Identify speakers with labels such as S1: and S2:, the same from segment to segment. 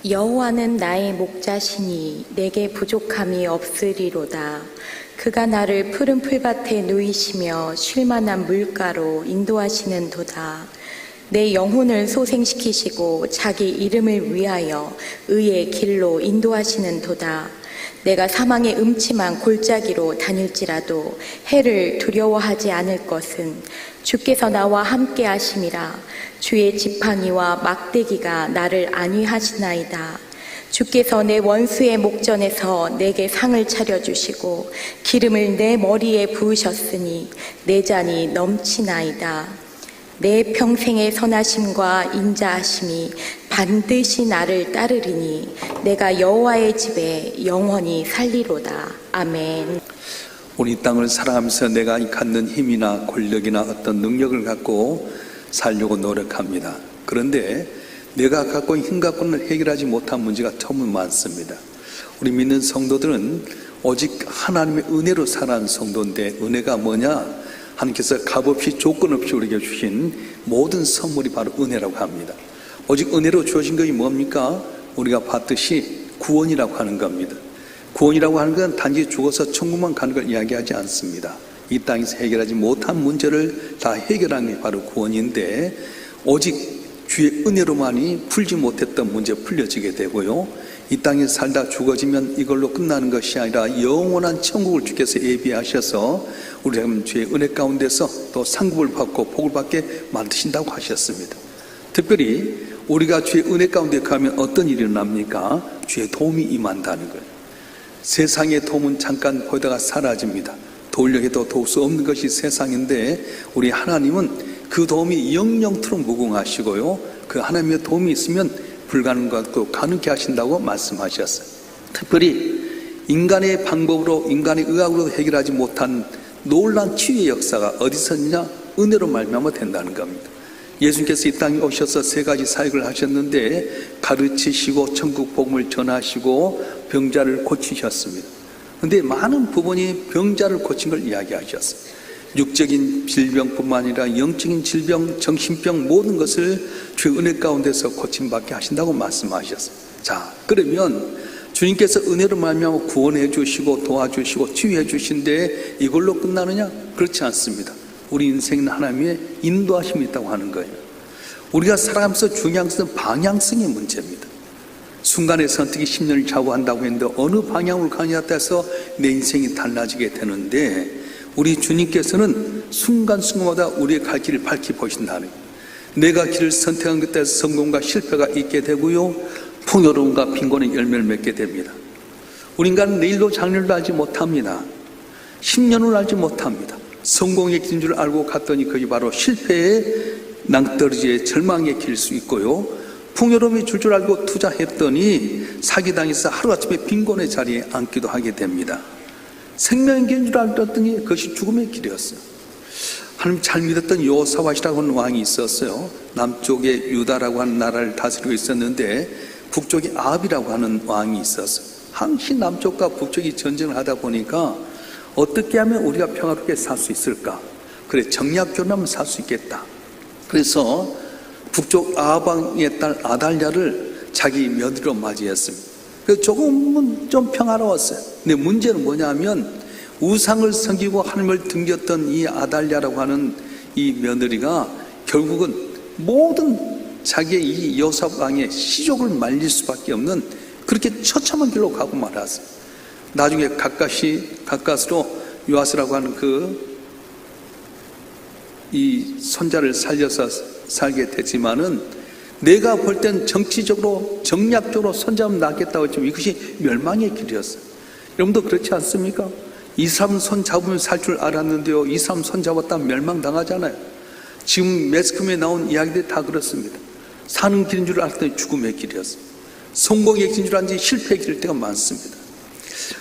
S1: 여호와는 나의 목자시니 내게 부족함이 없으리로다. 그가 나를 푸른 풀밭에 누이시며 쉴만한 물가로 인도하시는도다. 내 영혼을 소생시키시고 자기 이름을 위하여 의의 길로 인도하시는도다. 내가 사망의 음침한 골짜기로 다닐지라도 해를 두려워하지 않을 것은 주께서 나와 함께 하심이라. 주의 지팡이와 막대기가 나를 안위하시나이다. 주께서 내 원수의 목전에서 내게 상을 차려주시고 기름을 내 머리에 부으셨으니 내 잔이 넘치나이다. 내 평생의 선하심과 인자하심이 반드시 나를 따르리니 내가 여호와의 집에 영원히 살리로다. 아멘.
S2: 우리 이 땅을 살아가면서 내가 갖는 힘이나 권력이나 어떤 능력을 갖고 살려고 노력합니다. 그런데 내가 갖고 있는 힘 갖고는 해결하지 못한 문제가 참 많습니다. 우리 믿는 성도들은 오직 하나님의 은혜로 살아가는 성도인데, 은혜가 뭐냐? 하나님께서 값없이 조건 없이 우리에게 주신 모든 선물이 바로 은혜라고 합니다. 오직 은혜로 주어진 것이 뭡니까? 우리가 봤듯이 구원이라고 하는 겁니다. 구원이라고 하는 건 단지 죽어서 천국만 가는 걸 이야기하지 않습니다. 이 땅에서 해결하지 못한 문제를 다 해결하는 게 바로 구원인데, 오직 주의 은혜로만이 풀지 못했던 문제 풀려지게 되고요, 이 땅에 살다 죽어지면 이걸로 끝나는 것이 아니라 영원한 천국을 주께서 예비하셔서 우리가 주의 은혜 가운데서 또 상급을 받고 복을 받게 만드신다고 하셨습니다. 특별히 우리가 주의 은혜 가운데 가면 어떤 일이 일어납니까? 주의 도움이 임한다는 거예요. 세상의 도움은 잠깐 보다가 사라집니다. 도우려고 도울 수 없는 것이 세상인데, 우리 하나님은 그 도움이 영영토록 무궁하시고요, 그 하나님의 도움이 있으면 불가능한 것도 가능케 하신다고 말씀하셨어요. 특별히 인간의 방법으로, 인간의 의학으로 해결하지 못한 놀라운 치유의 역사가 어디서 있느냐? 은혜로 말미암아 된다는 겁니다. 예수님께서 이 땅에 오셔서 세 가지 사역을 하셨는데, 가르치시고 천국 복음을 전하시고 병자를 고치셨습니다. 그런데 많은 부분이 병자를 고친 걸 이야기하셨어요. 육적인 질병뿐만 아니라 영적인 질병, 정신병 모든 것을 주의 은혜 가운데서 고침받게 하신다고 말씀하셨어요. 자, 그러면 주님께서 은혜로 말미암아 구원해 주시고 도와주시고 치유해 주신데 이걸로 끝나느냐? 그렇지 않습니다. 우리 인생은 하나님의 인도하심이 있다고 하는 거예요. 우리가 살아가면서 중요한 것은 방향성의 문제입니다. 순간의 선택이 10년을 좌우한다고 했는데 어느 방향으로 가냐에 따라서 내 인생이 달라지게 되는데, 우리 주님께서는 순간순간마다 우리의 갈 길을 밝히 보신다는 거예요. 내가 길을 선택한 것에 따라서 성공과 실패가 있게 되고요, 풍요로움과 빈곤의 열매를 맺게 됩니다. 우리 인간은 내일도 장래를 알지 못합니다. 10년을 알지 못합니다. 성공의 길인 줄 알고 갔더니 그게 바로 실패의 낭떠러지의 절망의 길일 수 있고요, 풍요로움이 줄 줄 알고 투자했더니 사기당해서 하루아침에 빈곤의 자리에 앉기도 하게 됩니다. 생명의 길인 줄 알았더니 그것이 죽음의 길이었어요. 하나님 잘 믿었던 여호사밧이라고 하는 왕이 있었어요. 남쪽에 유다라고 하는 나라를 다스리고 있었는데, 북쪽에 아합이라고 하는 왕이 있었어요. 항시 남쪽과 북쪽이 전쟁을 하다 보니까 어떻게 하면 우리가 평화롭게 살 수 있을까? 그래, 정략 결혼하면 살 수 있겠다. 그래서 북쪽 아합 왕의 딸 아달랴를 자기 며느리로 맞이했습니다. 그래서 조금은 좀 평화로웠어요. 근데 문제는 뭐냐면, 우상을 섬기고 하나님을 등겼던 이 아달랴라고 하는 이 며느리가 결국은 모든 자기의 이 여호사밧 왕의 시족을 말릴 수밖에 없는 그렇게 처참한 길로 가고 말았어요. 나중에 가까스로 요아스라고 하는 이 손자를 살려서 살게 되지만은, 내가 볼 땐 정치적으로 정략적으로 손잡으면 낫겠다고 했지만 이것이 멸망의 길이었어요. 여러분도 그렇지 않습니까? 이 사람 손 잡으면 살 줄 알았는데요, 이 사람 손 잡았다면 멸망당하잖아요. 지금 매스컴에 나온 이야기들이 다 그렇습니다. 사는 길인 줄 알았더니 죽음의 길이었어요. 성공의 길인 줄 알았더니 실패의 길일 때가 많습니다.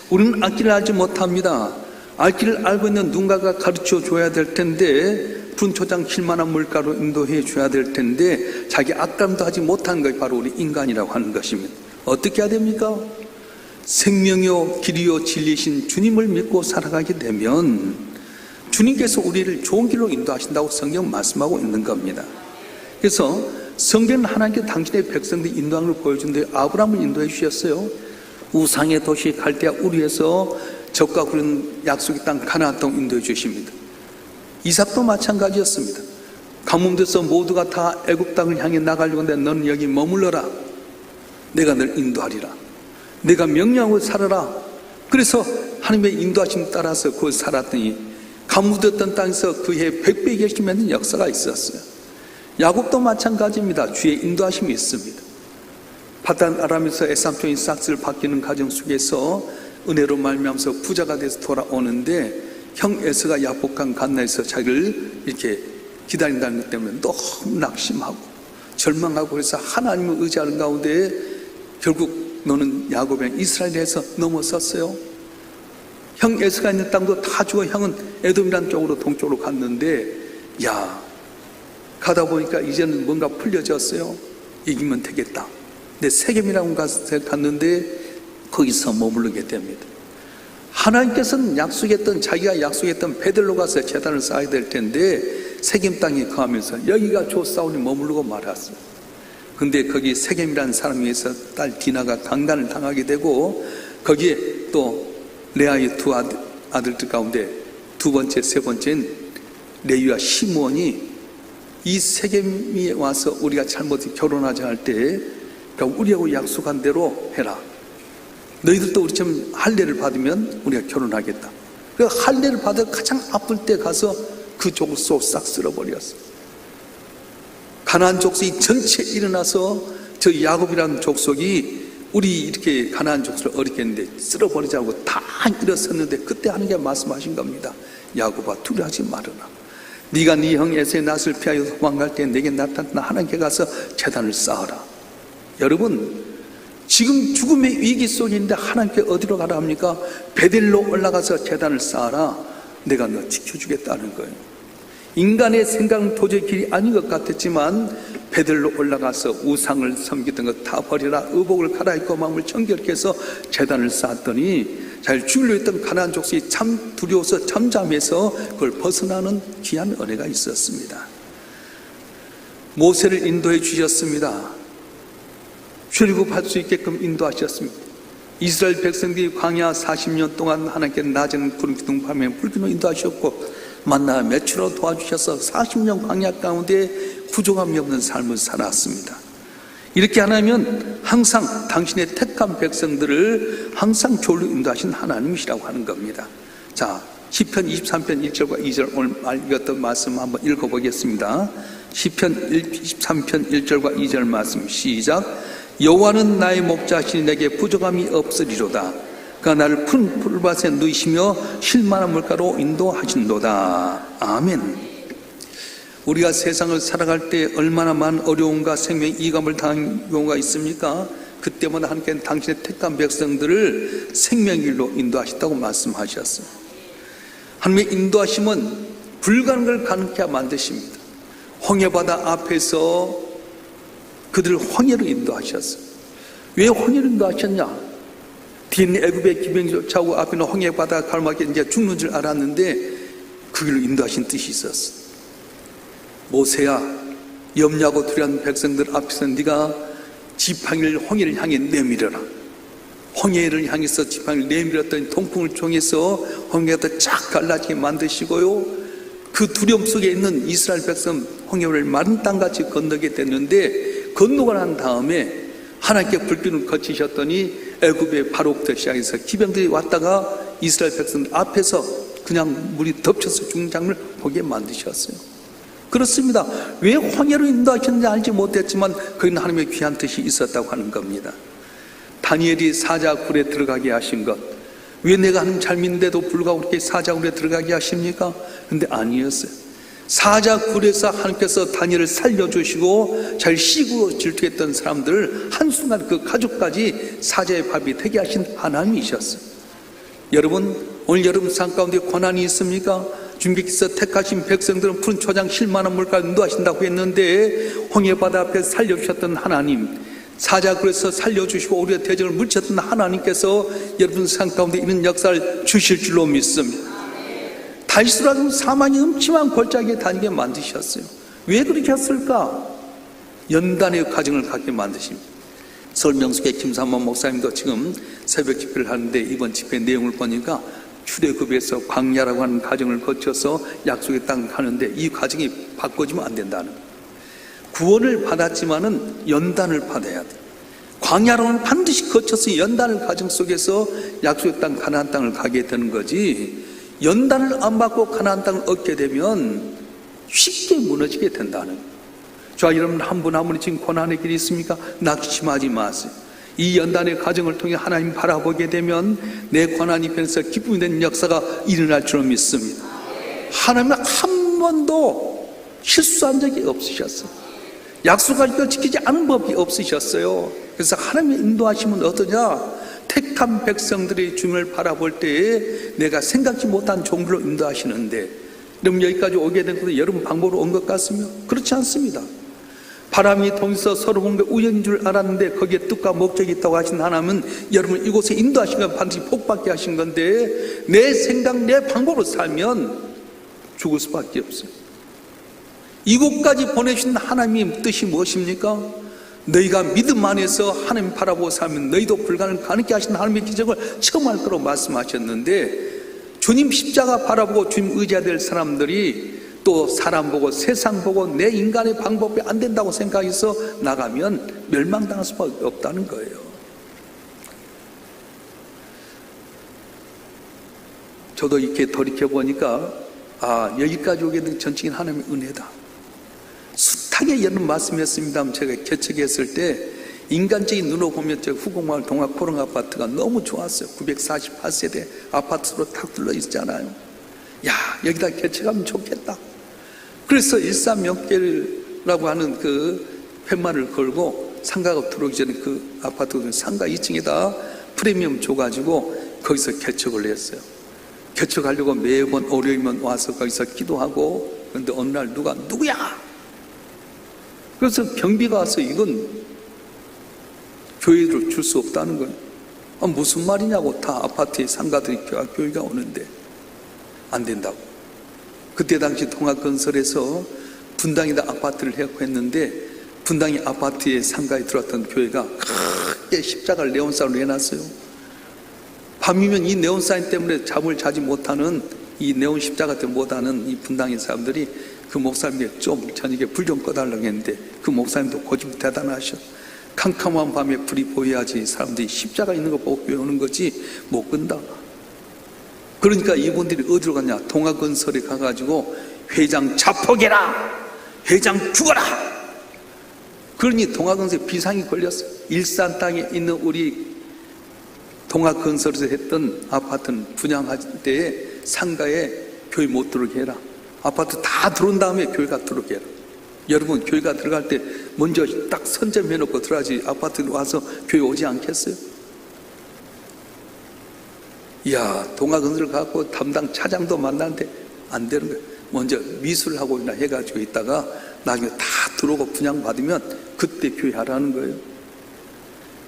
S2: 우리는 앞길을 알지 못합니다. 앞길을 알고 있는 누군가가 가르쳐 줘야 될 텐데, 분초장 힐만한 물가로 인도해 줘야 될 텐데 자기 악감도 하지 못한 것이 바로 우리 인간이라고 하는 것입니다. 어떻게 해야 됩니까? 생명이요 길이요 진리신 주님을 믿고 살아가게 되면 주님께서 우리를 좋은 길로 인도하신다고 성경 말씀하고 있는 겁니다. 그래서 성경은 하나님께 당신의 백성들이 인도하는 걸 보여준데 아브라함을 인도해 주셨어요. 우상의 도시 갈대아 우리에서 적과 그런 약속의 땅 가나안 땅 인도해 주십니다. 이삭도 마찬가지였습니다. 가뭄돼서 모두가 다 애굽 땅을 향해 나가려고 하는데 너는 여기 머물러라. 내가 널 인도하리라. 내가 명령하고 살아라. 그래서 하나님의 인도하심 따라서 그걸 살았더니 가뭄되었던 땅에서 그해 100배 계시면 역사가 있었어요. 야곱도 마찬가지입니다. 주의 인도하심이 있습니다. 파단 아람에서 에삼촌이 싹스를 바뀌는 과정 속에서 은혜로 말미암아서 부자가 돼서 돌아오는데 형 에서가 야복강 간나에서 자기를 이렇게 기다린다는 것 때문에 너무 낙심하고 절망하고 그래서 하나님을 의지하는 가운데 결국 너는 야곱의 이스라엘에서 넘어섰어요. 형 에서가 있는 땅도 다 주고 형은 에돔이라는 쪽으로 동쪽으로 갔는데 가다 보니까 이제는 뭔가 풀려졌어요. 이기면 되겠다. 근데 세겜이라는 곳에 갔는데 거기서 머무르게 됩니다. 하나님께서는 자기가 약속했던 베들로 가서 제단을 쌓아야 될 텐데 세겜 땅에 거하면서 여기가 좋사오니 머무르고 말았어요. 근데 거기 세겜이라는 사람에 의해서 딸 디나가 강간을 당하게 되고 거기에 또 레아의 두 아들들 가운데 두 번째, 세 번째는 레위와 시므온이 이 세겜에 와서 우리가 잘못 결혼하자 할 때 그러니까 우리하고 약속한 대로 해라. 너희들도 우리처럼 할례를 받으면 우리가 결혼하겠다. 그 할례를 받아 가장 아플 때 가서 그 족을 쏙 쓸어버렸어. 가나안 족속이 전체 일어나서 저 야곱이라는 족속이 우리 이렇게 가나안 족속을 어렵게 했는데 쓸어버리자고 다 일어섰는데 그때 하나님께 말씀하신 겁니다. 야곱아 두려워하지 말아라. 네가 네 형 에서의 낯을 피하여 도망갈 때 내게 나타나 하나님께 가서 제단을 쌓아라. 여러분 지금 죽음의 위기 속에 있는데 하나님께 어디로 가라 합니까? 베델로 올라가서 제단을 쌓아라. 내가 너 지켜주겠다는 거예요. 인간의 생각은 도저히 길이 아닌 것 같았지만 베델로 올라가서 우상을 섬기던 것 다 버리라. 의복을 갈아입고 마음을 정결케 해서 제단을 쌓았더니 잘 죽으려 했던 가나안 족속이 참 두려워서 잠잠해서 그걸 벗어나는 귀한 은혜가 있었습니다. 모세를 인도해 주셨습니다. 출애굽할 수 있게끔 인도하셨습니다. 이스라엘 백성들이 광야 40년 동안 하나님께 낮에는 구름 기둥 밤에 불기둥 인도하셨고 만나 매출로 도와주셔서 40년 광야 가운데 부족함이 없는 삶을 살았습니다. 이렇게 하나님은 항상 당신의 택한 백성들을 항상 졸로 인도하신 하나님이시라고 하는 겁니다. 자, 시편 23편 1절과 2절 오늘 읽었던 말씀 한번 읽어보겠습니다. 시편 23편 1절과 2절 말씀 시작. 여호와는 나의 목자시니 내게 부족함이 없으리로다. 그가 나를 푸른 풀밭에 누이시며 쉴만한 물가로 인도하신도다. 아멘. 우리가 세상을 살아갈 때 얼마나 많은 어려움과 생명의 이감을 당한 경우가 있습니까? 그때마다 하나님께는 당신의 택한 백성들을 생명의 길로 인도하셨다고 말씀하셨어요. 하나님의 인도하심은 불가능을 가능케 만드십니다. 홍해바다 앞에서 그들을 홍해로 인도하셨어요. 왜 홍해로 인도하셨냐? 뒤에는 애굽의 기병이 쫓아오고 앞에는 홍해바다 가로막혀 이제 죽는 줄 알았는데 그 길로 인도하신 뜻이 있었어. 모세야, 염려하고 두려운 백성들 앞에서 네가 지팡이를 홍해를 향해 내밀어라. 홍해를 향해서 지팡이를 내밀었더니 동풍을 통해서 홍해가 쫙 갈라지게 만드시고요. 그 두려움 속에 있는 이스라엘 백성 홍해를 마른 땅같이 건너게 됐는데 건너고 난 다음에 하나님께 불빛을 거치셨더니 애굽의 바로부터 시작해서 기병들이 왔다가 이스라엘 백성들 앞에서 그냥 물이 덮쳐서 죽는 장면을 보게 만드셨어요. 그렇습니다. 왜 홍해로 인도하셨는지 알지 못했지만 거기는 하나님의 귀한 뜻이 있었다고 하는 겁니다. 다니엘이 사자굴에 들어가게 하신 것, 왜 내가 하나님 잘 믿는데도 불구하고 그렇게 사자굴에 들어가게 하십니까? 근데 아니었어요. 사자굴에서 하나님께서 다니엘을 살려주시고 잘 쉬고 질투했던 사람들을 한순간 그 가족까지 사자의 밥이 되게 하신 하나님이셨어요. 여러분, 오늘 여러분 삶 가운데 고난이 있습니까? 주님께서 택하신 백성들은 푸른 초장 쉴만한 물가를 인도하신다고 했는데 홍해바다 앞에 살려주셨던 하나님, 사자굴에서 살려주시고 우리의 대적을 물리쳤던 하나님께서 여러분 삶 가운데 있는 역사를 주실 줄로 믿습니다. 다윗이라도 사망이 음침한 골짜기에 다니게 만드셨어요. 왜 그렇게 했을까? 연단의 가정을 갖게 만드십니다. 서울 명숙의 김삼만 목사님도 지금 새벽 집회를 하는데 이번 집회 내용을 보니까 출애굽에서 광야라고 하는 과정을 거쳐서 약속의 땅을 가는데 이 과정이 바꿔지면 안 된다는 거예요. 구원을 받았지만은 연단을 받아야 돼. 광야로는 반드시 거쳐서 연단을 과정 속에서 약속의 땅 가나안 땅을 가게 되는 거지, 연단을 안 받고 가나안 땅을 얻게 되면 쉽게 무너지게 된다는 거예요. 자, 여러분 한 분 한 분이 지금 고난의 길이 있습니까? 낙심하지 마세요. 이 연단의 과정을 통해 하나님 바라보게 되면 내 고난이 변해서 기쁨이 되는 역사가 일어날 줄 믿습니다. 하나님은 한 번도 실수한 적이 없으셨어요. 약속할 걸 지키지 않은 법이 없으셨어요. 그래서 하나님의 인도하시면 어떠냐? 택한 백성들의 주님을 바라볼 때에 내가 생각지 못한 종들로 인도하시는데, 여러분 여기까지 오게 된 것은 여러분 방법으로 온 것 같으며 그렇지 않습니다. 바람이 통해서 서로 본 게 우연인 줄 알았는데 거기에 뜻과 목적이 있다고 하신 하나님은 여러분 이곳에 인도하신 건 반드시 복받게 하신 건데, 내 생각 내 방법으로 살면 죽을 수밖에 없어요. 이곳까지 보내신 하나님의 뜻이 무엇입니까? 너희가 믿음 안에서 하나님 바라보고 살면 너희도 불가능을 가능케 하신 하나님의 기적을 체험할 거라고 말씀하셨는데, 주님 십자가 바라보고 주님 의지해야 될 사람들이 또 사람 보고 세상 보고 내 인간의 방법이 안 된다고 생각해서 나가면 멸망당할 수밖에 없다는 거예요. 저도 이렇게 돌이켜보니까 여기까지 오게 된 전적인 하나님의 은혜다. 숱하게 여러분 말씀했습니다만 제가 개척했을 때 인간적인 눈으로 보면 저 후곡마을 동학포롱 아파트가 너무 좋았어요. 948세대 아파트로 탁 둘러 있잖아요. 야, 여기다 개척하면 좋겠다. 그래서 일산명길이라고 하는 그 팻말을 걸고 상가가 들어오기 전에 그 아파트 상가 2층에다 프리미엄 줘가지고 거기서 개척을 했어요. 개척하려고 매번 월요일만 와서 거기서 기도하고, 그런데 어느 날 누구야? 그래서 경비가 와서 이건 교회를 줄 수 없다는 거예요. 무슨 말이냐고. 다 아파트에 상가들이 교회가 오는데 안 된다고. 그때 당시 통합건설에서 분당에다 아파트를 해갖고 했는데, 분당의 아파트에 상가에 들어왔던 교회가 크게 십자가를 네온사인으로 해놨어요. 밤이면 이 네온사인 때문에 잠을 자지 못하는, 이 네온 십자가 때문에 못하는 이 분당의 사람들이 그 목사님에게 좀 저녁에 불 좀 꺼달라고 했는데, 그 목사님도 고집 대단하셔. 캄캄한 밤에 불이 보여야지 사람들이 십자가 있는 거 보고 교회 오는 거지 못 끈다. 그러니까 이분들이 어디로 갔냐? 동학건설에 가가지고 회장 자폭해라, 회장 죽어라. 그러니 동학건설에 비상이 걸렸어요. 일산 땅에 있는 우리 동학건설에서 했던 아파트는 분양할 때에 상가에 교회 못 들어오게 해라. 아파트 다 들어온 다음에 교회가 들어오게 해라. 여러분 교회가 들어갈 때 먼저 딱 선점해놓고 들어가지 아파트에 와서 교회 오지 않겠어요? 이야, 동학건설 갖고 담당 차장도 만나는데 안 되는 거예요. 먼저 미술학원이나 해가지고 있다가 나중에 다 들어오고 분양받으면 그때 교회 하라는 거예요.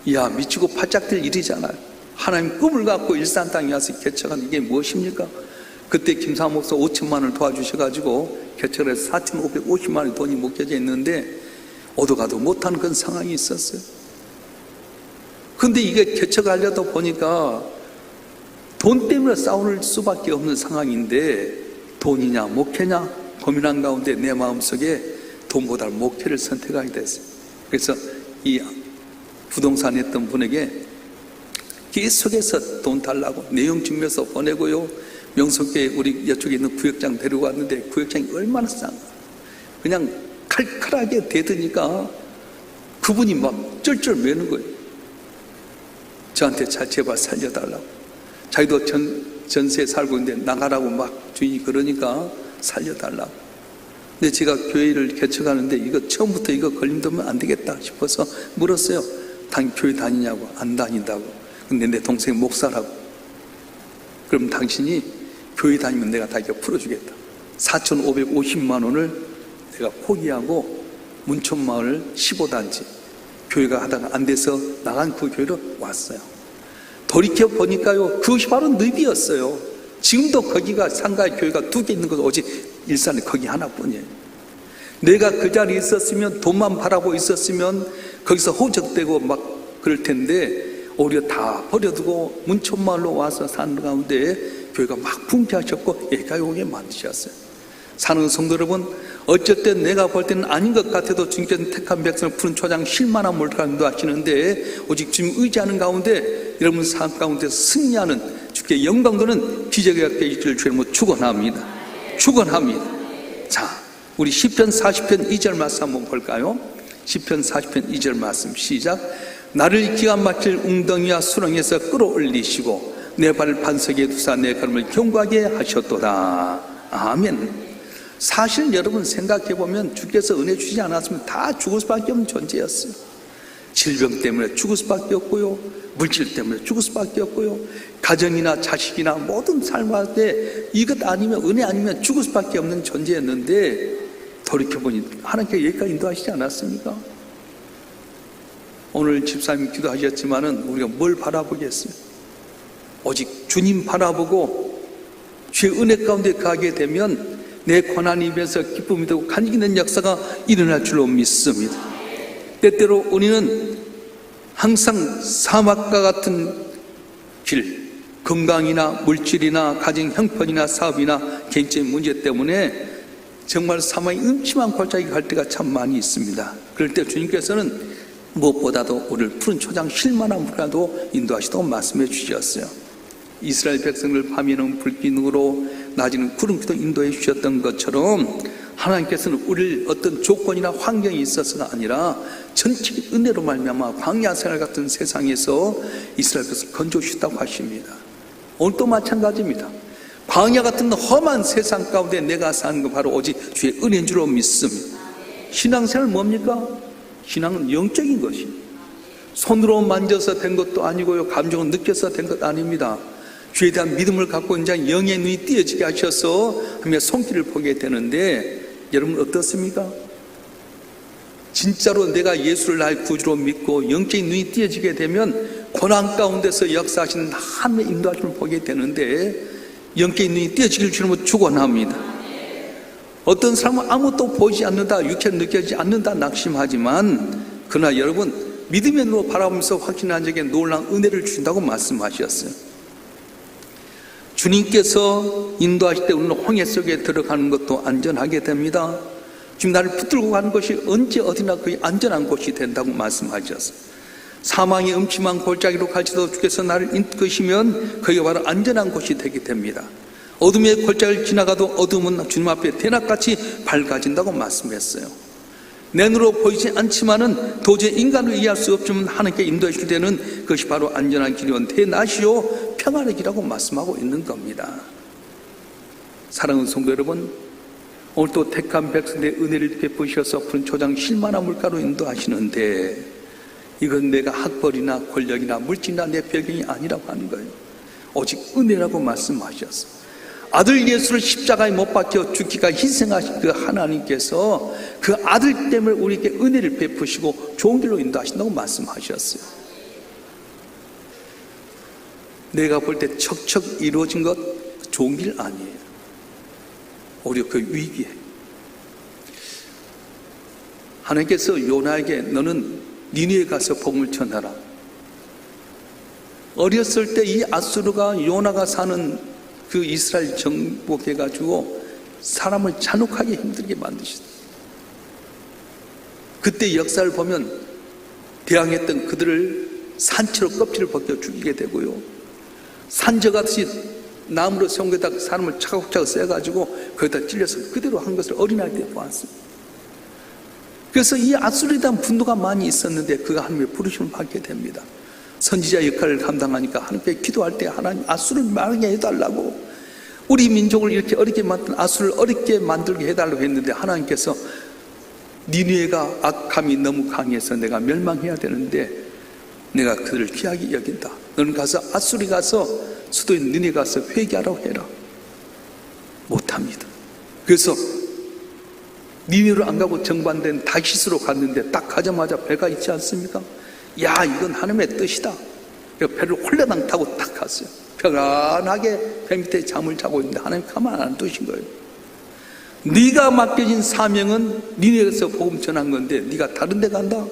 S2: 이야, 미치고 팔짝 뛸 일이잖아요. 하나님 꿈을 갖고 일산 땅에 와서 개척한 이게 무엇입니까? 그때 김사모 목사 5천만 원을 도와주셔가지고 개척을 해서 4,550만 원의 돈이 묶여져 있는데 오도 가도 못하는 그런 상황이 있었어요. 근데 이게 개척하려다 보니까 돈 때문에 싸울 수밖에 없는 상황인데, 돈이냐 목회냐 고민한 가운데 내 마음속에 돈보다 목회를 선택하게 됐어요. 그래서 이 부동산 했던 분에게 계속해서 돈 달라고 내용 증명서 보내고요, 명석교회 우리 이쪽에 있는 구역장 데리고 왔는데 구역장이 얼마나 싼가. 그냥 칼칼하게 대드니까 그분이 막 쩔쩔 매는 거예요. 저한테 제발 살려달라고. 자기도 전세에 살고 있는데 나가라고 막 주인이 그러니까 살려달라고. 근데 제가 교회를 개척하는데 이거 처음부터 이거 걸린다면 안 되겠다 싶어서 물었어요. 교회 다니냐고. 안 다닌다고. 근데 내 동생 목사라고. 그럼 당신이 교회 다니면 내가 다 이거 풀어주겠다. 4,550만 원을 내가 포기하고 문천마을 15단지 교회가 하다가 안 돼서 나간 그 교회로 왔어요. 돌이켜 보니까요, 그것이 바로 늪이었어요. 지금도 거기가 상가의 교회가 2개 있는 것은 오직 일산에 거기 하나뿐이에요. 내가 그 자리에 있었으면, 돈만 바라보고 있었으면 거기서 호적되고 막 그럴 텐데 오히려 다 버려두고 문천마을로 와서 사는 가운데 교회가 막 붕괴하셨고 애가 오게 만드셨어요. 사는 성도 여러분, 어쩔 땐 내가 볼 때는 아닌 것 같아도 주님께서 택한 백성을 푸른 초장 실만한 몰카도 하시는데, 오직 주님 의지하는 가운데 여러분 삶 가운데 승리하는 주께 영광 도는 기적의 학교에 있기를 주님으로 축원합니다. 축원합니다. 자, 우리 시편 40편 2절 말씀 한번 볼까요? 시편 40편 2절 말씀 시작. 나를 기가 막힐 웅덩이와 수렁에서 끌어올리시고 내 발을 반석에 두사 내 걸음을 견고하게 하셨도다. 아멘. 사실 여러분 생각해보면 주께서 은혜 주시지 않았으면 다 죽을 수밖에 없는 존재였어요. 질병 때문에 죽을 수밖에 없고요, 물질 때문에 죽을 수밖에 없고요, 가정이나 자식이나 모든 삶할 때 이것 아니면, 은혜 아니면 죽을 수밖에 없는 존재였는데 돌이켜보니 하나님께 여기까지 인도하시지 않았습니까? 오늘 집사님 기도하셨지만은 우리가 뭘 바라보겠어요? 오직 주님 바라보고 주의 은혜 가운데 가게 되면 내 고난이 입에서 기쁨이 되고 간증이 되는 역사가 일어날 줄로 믿습니다. 때때로 우리는 항상 사막과 같은 길, 건강이나 물질이나 가정 형편이나 사업이나 개인적인 문제 때문에 정말 사망의 음침한 골짜기 갈 때가 참 많이 있습니다. 그럴 때 주님께서는 무엇보다도 우리를 푸른 초장 쉴만한 물가도 인도하시도록 말씀해 주셨어요. 이스라엘 백성을 밤에는 불기둥으로 낮에는 구름기도 인도해 주셨던 것처럼 하나님께서는 우리를 어떤 조건이나 환경이 있어서가 아니라 전적인 은혜로 말미암아 광야 생활 같은 세상에서 이스라엘 백성을 건져주셨다고 하십니다. 오늘도 마찬가지입니다. 광야 같은 험한 세상 가운데 내가 사는 거 바로 오직 주의 은혜인 줄로 믿습니다. 신앙생활 뭡니까? 신앙은 영적인 것입니다. 손으로 만져서 된 것도 아니고요, 감정을 느껴서 된 것 아닙니다. 주에 대한 믿음을 갖고 이제 영의 눈이 띄어지게 하셔서 하며 손길을 보게 되는데, 여러분 어떻습니까? 진짜로 내가 예수를 나의 구주로 믿고 영적인 눈이 띄어지게 되면 고난 가운데서 역사하시는 하나님의 인도하심을 보게 되는데, 영적인 눈이 띄어지길 주님으로 축원합니다. 어떤 사람은 아무것도 보이지 않는다, 육체로 느껴지지 않는다 낙심하지만, 그러나 여러분 믿음의 눈으로 바라보면서 확신한 적에 놀라운 은혜를 주신다고 말씀하셨어요. 주님께서 인도하실 때 우리는 홍해 속에 들어가는 것도 안전하게 됩니다. 지금 나를 붙들고 가는 것이 언제 어디나 거의 안전한 곳이 된다고 말씀하셨어요. 사망의 음침한 골짜기로 갈지도 주께서 나를 이끄시면 거기가 바로 안전한 곳이 되게 됩니다. 어둠의 골짜기를 지나가도 어둠은 주님 앞에 대낮같이 밝아진다고 말씀했어요. 내 눈으로 보이지 않지만은 도저히 인간으로 이해할 수 없지만 하나님께 인도해 주실 때는 그것이 바로 안전한 길이요 대낮이요 평안의 길이라고 말씀하고 있는 겁니다. 사랑하는 성도 여러분, 오늘 또 택한 백성들의 은혜를 베푸셔서 푸른 초장 쉴만한 물가로 인도하시는데, 이건 내가 학벌이나 권력이나 물질이나 내 배경이 아니라고 하는 거예요. 오직 은혜라고 말씀하셨어요. 아들 예수를 십자가에 못 박혀 죽기가 희생하신 그 하나님께서 그 아들 때문에 우리에게 은혜를 베푸시고 좋은 길로 인도하신다고 말씀하셨어요. 내가 볼 때 척척 이루어진 것 좋은 길 아니에요. 오히려 그 위기에 하나님께서 요나에게 너는 니느웨에 가서 복음을 전하라. 어렸을 때 이 아수르가 요나가 사는 그 이스라엘 정복해가지고 사람을 잔혹하게 힘들게 만드셨어요. 그때 역사를 보면 대항했던 그들을 산채로 껍질을 벗겨 죽이게 되고요, 산적같이 나무로 세운 데다 사람을 차곡차곡 쎄가지고 거기다 찔려서 그대로 한 것을 어린아이 때 보았습니다. 그래서 이 아수르에 대한 분노가 많이 있었는데 그가 하나님의 부르심을 받게 됩니다. 선지자 역할을 감당하니까 하나님께 기도할 때 하나님 아수르를 망하게 해달라고, 우리 민족을 이렇게 어렵게 만든 아수르를 어렵게 만들게 해달라고 했는데 하나님께서 니느웨가 악함이 너무 강해서 내가 멸망해야 되는데 내가 그들을 귀하게 여긴다. 너는 가서 아수르에 가서 수도인 니느웨 가서 회개하라고 해라. 못합니다. 그래서 니느웨로 안 가고 정반대는 다시스로 갔는데 딱 가자마자 배가 있지 않습니까? 야, 이건 하나님의 뜻이다. 배를 홀라당 타고 딱 갔어요. 편안하게 배 밑에 잠을 자고 있는데 하나님 가만 안 두신 거예요. 네가 맡겨진 사명은 니네에서 복음 전한 건데 네가 다른 데 간다.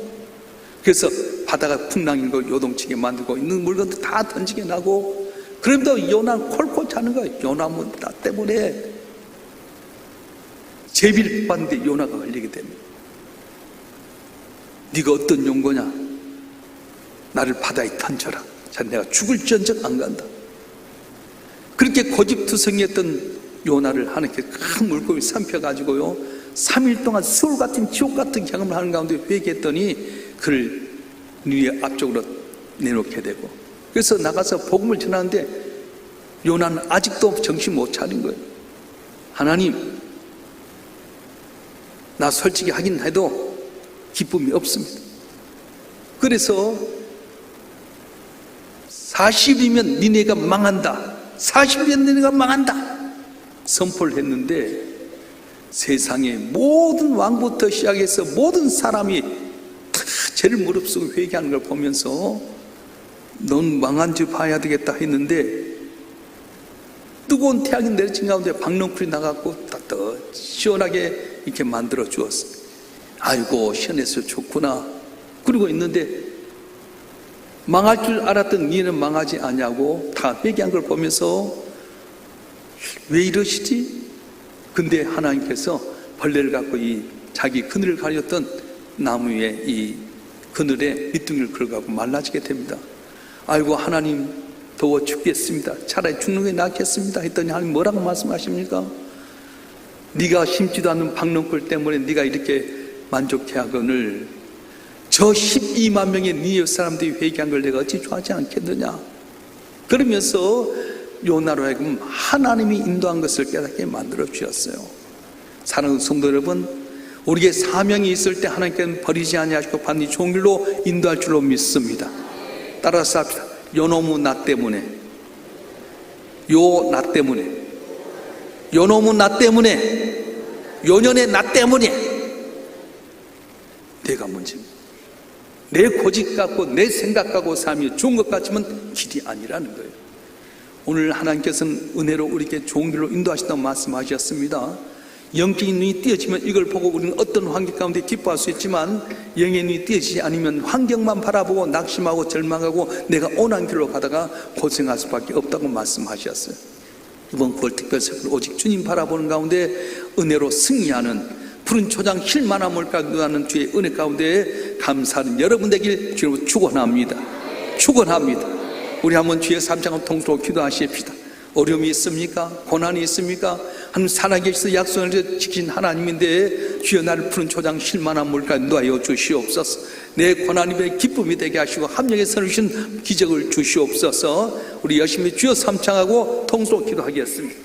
S2: 그래서 바다가 풍랑인 거 요동치게 만들고 있는 물건도 다 던지게 나고, 그럼에도 요나는 콜콜 차는 거야. 요나무 나 때문에 제비를 뽑았는데 요나가 걸리게 됩니다. 네가 어떤 용거냐? 나를 바다에 던져라. 자, 내가 죽을지언정 안 간다. 그렇게 고집투성이했던 요나를 하나님께 큰 물고기 삼켜가지고요 3일 동안 서울 같은 지옥 같은 경험을 하는 가운데 회개했더니 그를 니네 앞쪽으로 내놓게 되고, 그래서 나가서 복음을 전하는데 요나는 아직도 정신 못 차린 거예요. 하나님, 나 솔직히 하긴 해도 기쁨이 없습니다. 그래서 40이면 니네가 망한다, 40이면 니네가 망한다 선포를 했는데, 세상의 모든 왕부터 시작해서 모든 사람이 다 죄를 무릅쓰고 회개하는 걸 보면서 넌 망한 줄 봐야 되겠다 했는데, 뜨거운 태양이 내리친 가운데 박넝쿨이 나갔고 따뜻 시원하게 이렇게 만들어 주었어요. 아이고 시원해서 좋구나. 그러고 있는데 망할 줄 알았던 니는 망하지 않냐고 다 회개한 걸 보면서 왜 이러시지? 근데 하나님께서 벌레를 갖고 이 자기 그늘을 가렸던 나무 위에 이 그늘에 밑둥이를 걸어가고 말라지게 됩니다. 아이고 하나님 더워 죽겠습니다. 차라리 죽는 게 낫겠습니다 했더니 하나님 뭐라고 말씀하십니까? 네가 심지도 않는 박넝쿨 때문에 네가 이렇게 만족해하거늘 저 12만 명의 네 사람들이 회개한 걸 내가 어찌 좋아하지 않겠느냐. 그러면서 요나로 하여금 하나님이 인도한 것을 깨닫게 만들어 주셨어요. 사랑하는 성도 여러분, 우리에게 사명이 있을 때 하나님께는 버리지 아니하시고 반드시 좋은 길로 인도할 줄로 믿습니다. 따라서 합시다. 요놈의 나 때문에, 요 나 때문에, 요놈의 나 때문에, 요년의 나 때문에 내가 문제입니다. 내 고집 갖고 내 생각 갖고 삶이 좋은 것 같지만 길이 아니라는 거예요. 오늘 하나님께서는 은혜로 우리에게 좋은 길로 인도하신다고 말씀하셨습니다. 영적인 눈이 띄어지면 이걸 보고 우리는 어떤 환경 가운데 기뻐할 수 있지만, 영의 눈이 띄어지지 않으면 환경만 바라보고 낙심하고 절망하고 내가 온한 길로 가다가 고생할 수밖에 없다고 말씀하셨어요. 이번 9월 특별세를 오직 주님 바라보는 가운데 은혜로 승리하는 푸른 초장 힐만한 물가 누하는 주의 은혜 가운데 감사하는 여러분 되길 주님으로 축원합니다. 축원합니다. 우리 한번 주의 삼창을 통으로 기도하십시다. 어려움이 있습니까? 고난이 있습니까? 하나님 살아계셔서 약속을 지킨 하나님인데 주여 나를 푸른 초장 힐만한 물가 누하여 주시옵소서. 내 고난임에 기쁨이 되게 하시고 합력에 서주신 기적을 주시옵소서. 우리 열심히 주여 삼창하고 통수로 기도하겠습니다.